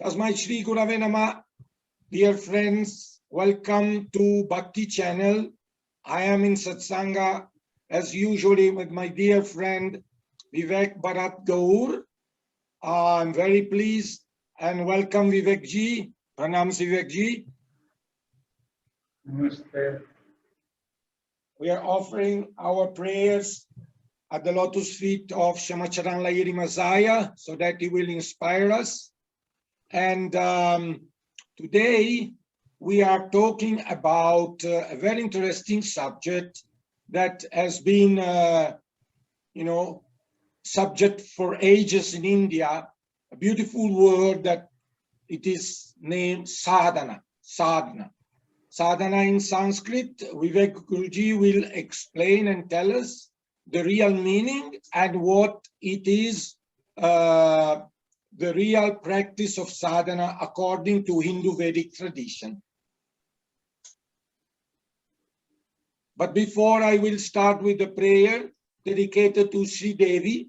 Tasmai Shri Gurave Nama. Dear friends, welcome to Bhakti channel. I am in Satsanga as usually with my dear friend Vivek Bharat Gaur. I'm very pleased and welcome Vivek ji. Pranam Vivek ji. Namaste. We are offering our prayers at the lotus feet of Shamacharan Lahiri Mazaya so that he will inspire us. And today we are talking about a very interesting subject that has been, subject for ages in India, a beautiful word that it is named sadhana, sadhana. Sadhana in Sanskrit, Vivek Guruji will explain and tell us the real meaning and what it is, the real practice of sadhana according to Hindu Vedic tradition. But before I will start with the prayer dedicated to Sri Devi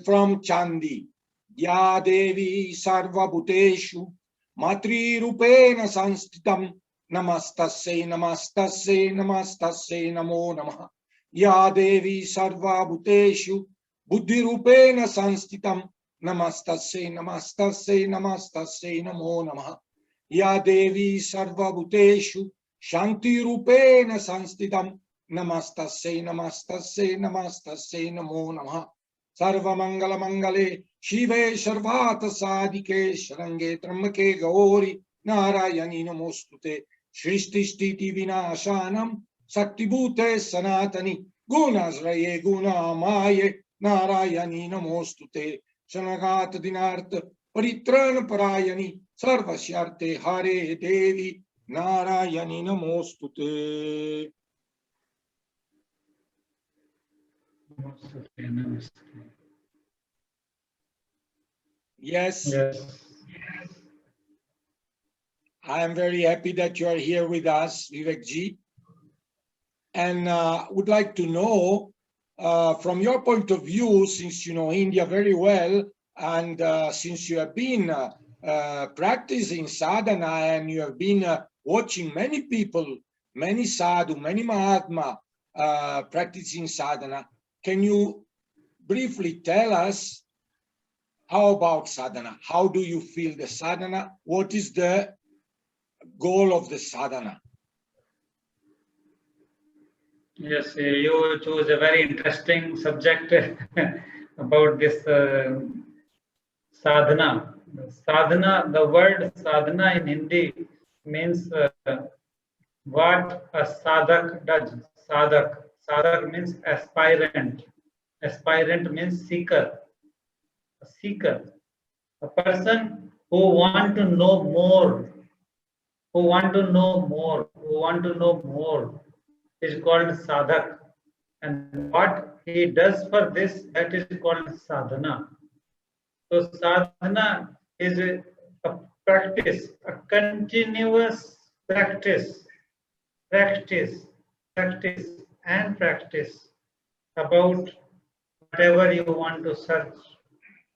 from Chandi. Ya Devi Sarva Bhuteshu Matri Rupena Sanstitam Namastasya Namastasya Namastasya Namo Namaha. Ya Devi Sarva Bhuteshu Buddhi Rupena Sanstitam Namastasya Namastasya Namastasya Namo Namaha. Ya Devi Sarva Bhuteshu Shanti Rupena Sanstitam Namastasya Namastasya Namastasya Namo Namaha. Sarva Mangala Mangale Shive Sharvata Sadike Sharange Trambake Gauri Narayani Namostute Shristi Stiti Vinashanam Saktibhute Sanatani Gunasraye Gunamaye Narayani Namostute Shanagat Dinart Paritran Parayani Sarvashyarte Hare Devi Narayani Namostute. Namaste. Yes. I am very happy that you are here with us, Vivek ji. And would like to know, from your point of view, since you know India very well, and since you have been practicing sadhana and you have been watching many people, many sadhu, many mahatma practicing sadhana, can you briefly tell us how about sadhana? How do you feel the sadhana? What is the goal of the sadhana? Yes, you choose a very interesting subject about this sadhana. Sadhana, the word sadhana in Hindi means what a sadhak does. Sadhak means aspirant. Aspirant means seeker. A seeker. A person who want to know more. Who want to know more is called sadhak, and what he does for this, that is called sadhana. So sadhana is a practice, a continuous practice about whatever you want to search,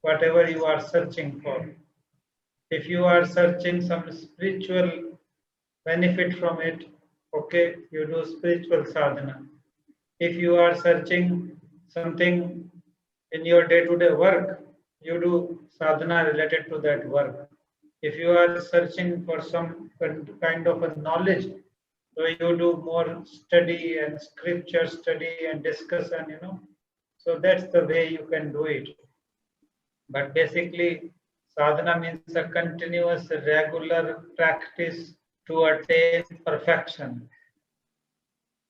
whatever you are searching for. If you are searching some spiritual benefit from it, okay, you do spiritual sadhana. If you are searching something in your day-to-day work, you do sadhana related to that work. If you are searching for some kind of a knowledge, so you do more study and scripture study and discussion, so that's the way you can do it. But basically, sadhana means a continuous, regular practice to attain perfection.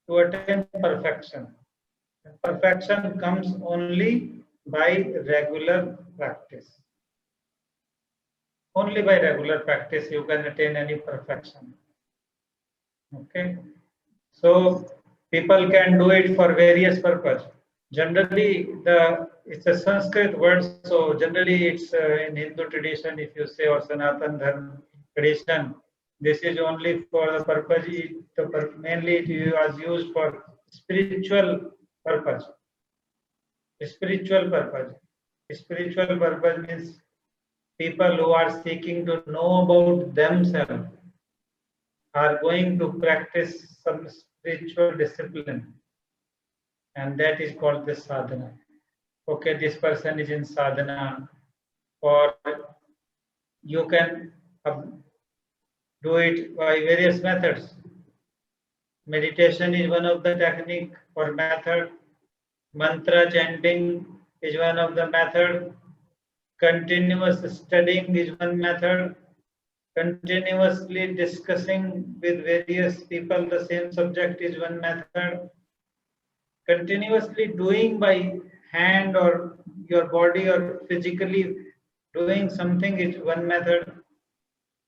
To attain perfection. Perfection comes only by regular practice. Only by regular practice you can attain any perfection. Okay. So people can do it for various purposes. Generally, it's a Sanskrit word, so generally it's in Hindu tradition, if you say, or Sanatan Dharma tradition, this is only for the purpose, mainly it was used for spiritual purpose. Spiritual purpose. Spiritual purpose means people who are seeking to know about themselves are going to practice some spiritual discipline, and that is called the sadhana. Okay, this person is in sadhana, or you can do it by various methods. Meditation is one of the technique or method. Mantra chanting is one of the method. Continuous studying is one method. Continuously discussing with various people the same subject is one method. Continuously doing by hand or your body or physically doing something is one method.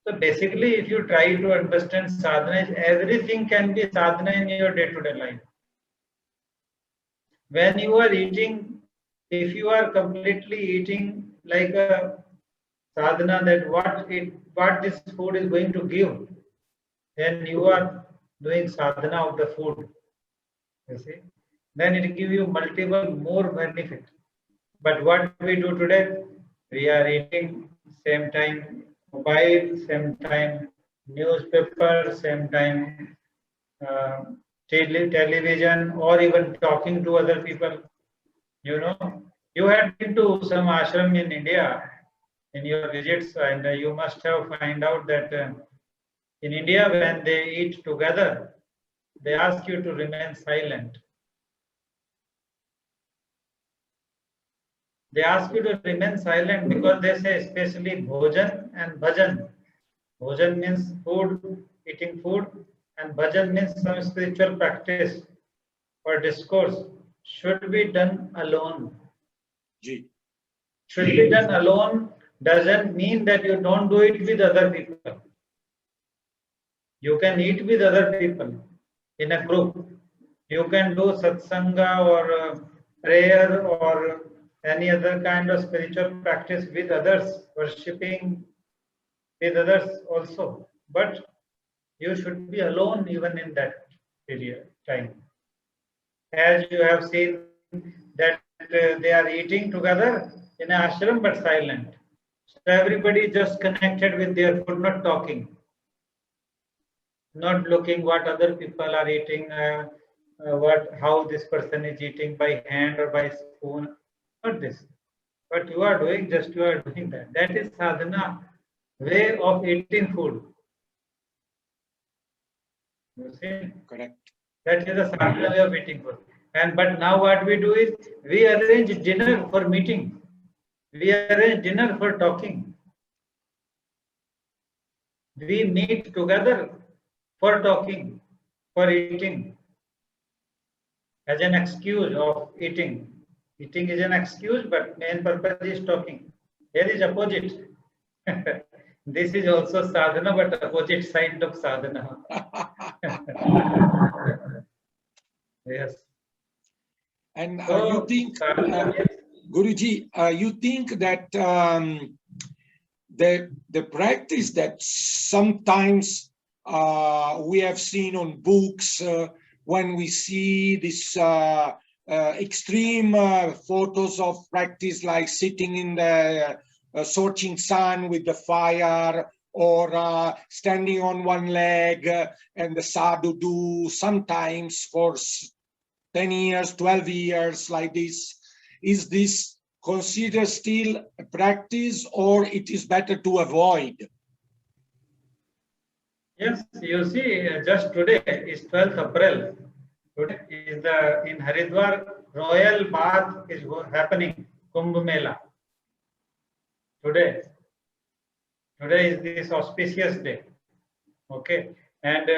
So basically, if you try to understand sadhana, everything can be sadhana in your day-to-day life. When you are eating, if you are completely eating like a sadhana, that what this food is going to give, then you are doing sadhana of the food. You see, then it give you multiple more benefit. But what we do today, we are eating same time mobile, same time newspaper, same time uh, television, or even talking to other people. You know, you had been to some ashram in India in your visits, and you must have find out that in India, when they eat together, they ask you to remain silent. They ask you to remain silent because they say, especially bhojan and bhajan. Bhojan means food, eating food, and bhajan means some spiritual practice or discourse should be done alone. Ji. Should be done alone doesn't mean that you don't do it with other people. You can eat with other people in a group. You can do satsanga or prayer or any other kind of spiritual practice with others, worshipping with others also. But you should be alone even in that period time. As you have seen that they are eating together in an ashram but silent. So everybody just connected with their food, not talking, not looking what other people are eating, how this person is eating by hand or by spoon, not this. But you are doing, just you are doing that. That is sadhana, way of eating food. You see? Correct. That is the sadhana way of eating food. But now what we do is we arrange dinner for meeting. We arrange dinner for talking. We meet together for talking, for eating, as an excuse of eating. Eating is an excuse, but main purpose is talking. Here is opposite. This is also sadhana, but opposite side of sadhana. Yes. And So, you think, yes. Guruji, you think that the practice that sometimes we have seen on books when we see this extreme photos of practice like sitting in the scorching sun with the fire, or standing on one leg, and the sadhu do sometimes for 10 years, 12 years like this. Is this considered still a practice, or it is better to avoid? Yes, you see, just today is 12th April. Today is in Haridwar, Royal Bath is happening, Kumbh Mela. Today is this auspicious day. Okay, and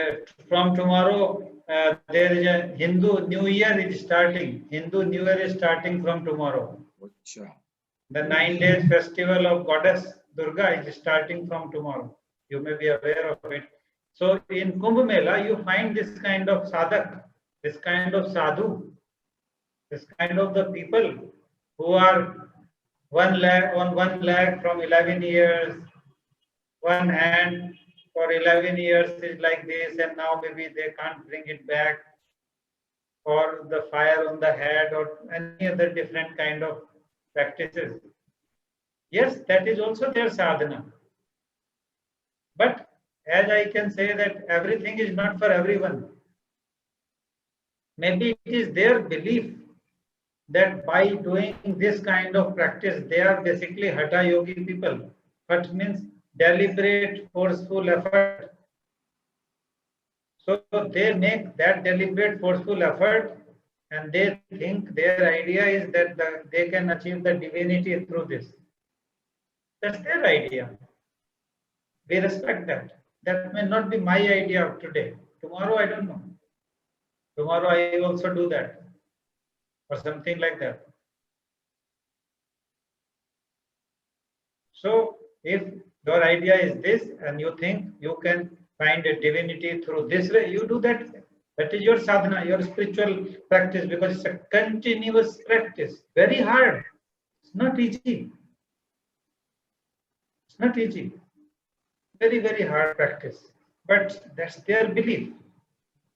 from tomorrow there is a Hindu New Year is starting. Hindu New Year is starting from tomorrow. The 9 days festival of goddess Durga is starting from tomorrow. You may be aware of it. So in Kumbh Mela, you find this kind of sadhak, this kind of sadhu, this kind of the people who are on one leg from 11 years, one hand for 11 years is like this, and now maybe they can't bring it back, or the fire on the head, or any other different kind of practices. Yes, that is also their sadhana. But as I can say that everything is not for everyone. Maybe it is their belief that by doing this kind of practice, they are basically Hatha Yogi people. What means deliberate, forceful effort. So they make that deliberate, forceful effort, and they think their idea is that they can achieve the divinity through this. That's their idea. We respect that. That may not be my idea of today. Tomorrow, I don't know. Tomorrow, I also do that or something like that. So, if your idea is this and you think you can find a divinity through this way, you do that. That is your sadhana, your spiritual practice, because it's a continuous practice. Very hard. It's not easy. It's not easy. Very, very hard practice. But that's their belief.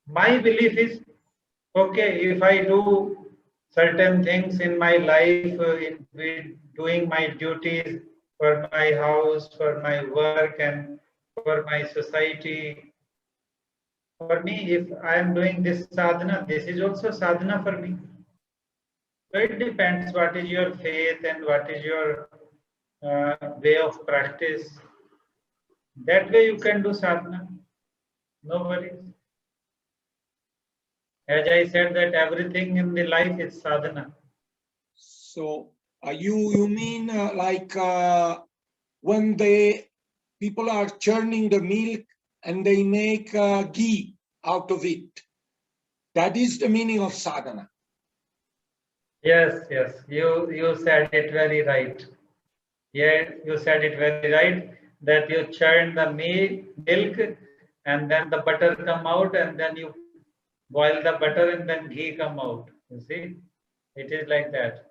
My belief is, okay, if I do certain things in my life, in doing my duties for my house, for my work, and for my society, for me, if I am doing this sadhana, this is also sadhana for me. So it depends what is your faith and what is your way of practice. That way you can do sadhana. No worries. As I said, that everything in the life is sadhana. So you mean like when the people are churning the milk and they make ghee out of it. That is the meaning of sadhana. Yes, yes, you said it very right. Yeah, you said it very right that you churn the milk and then the butter come out and then you boil the butter and then ghee come out. You see, it is like that.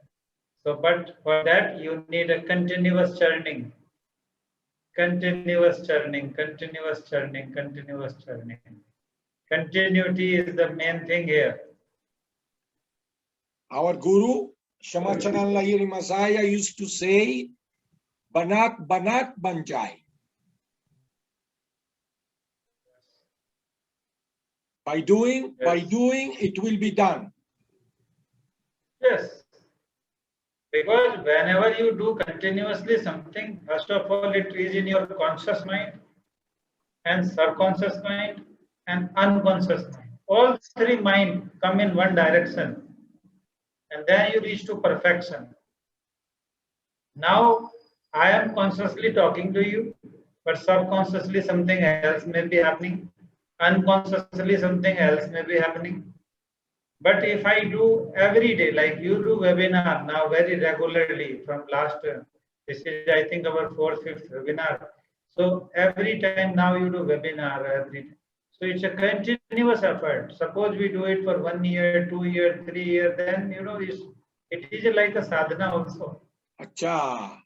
So, but for that you need a continuous churning, continuous churning, continuous churning, continuous churning. Continuity is the main thing here. Our guru, Shamacharan Lahiri Masaya, used to say, Banat Banat Banjai. By doing, it will be done. Yes. Because whenever you do continuously something, first of all, it is in your conscious mind and subconscious mind and unconscious mind. All three minds come in one direction and then you reach to perfection. Now, I am consciously talking to you, but subconsciously something else may be happening. Unconsciously something else may be happening. But if I do every day, like you do webinar now very regularly from last, this is I think our 4th, 5th webinar. So every time now you do webinar every day. So it's a continuous effort. Suppose we do it for 1 year, 2 years, 3 years, then it is like a sadhana also. Acha.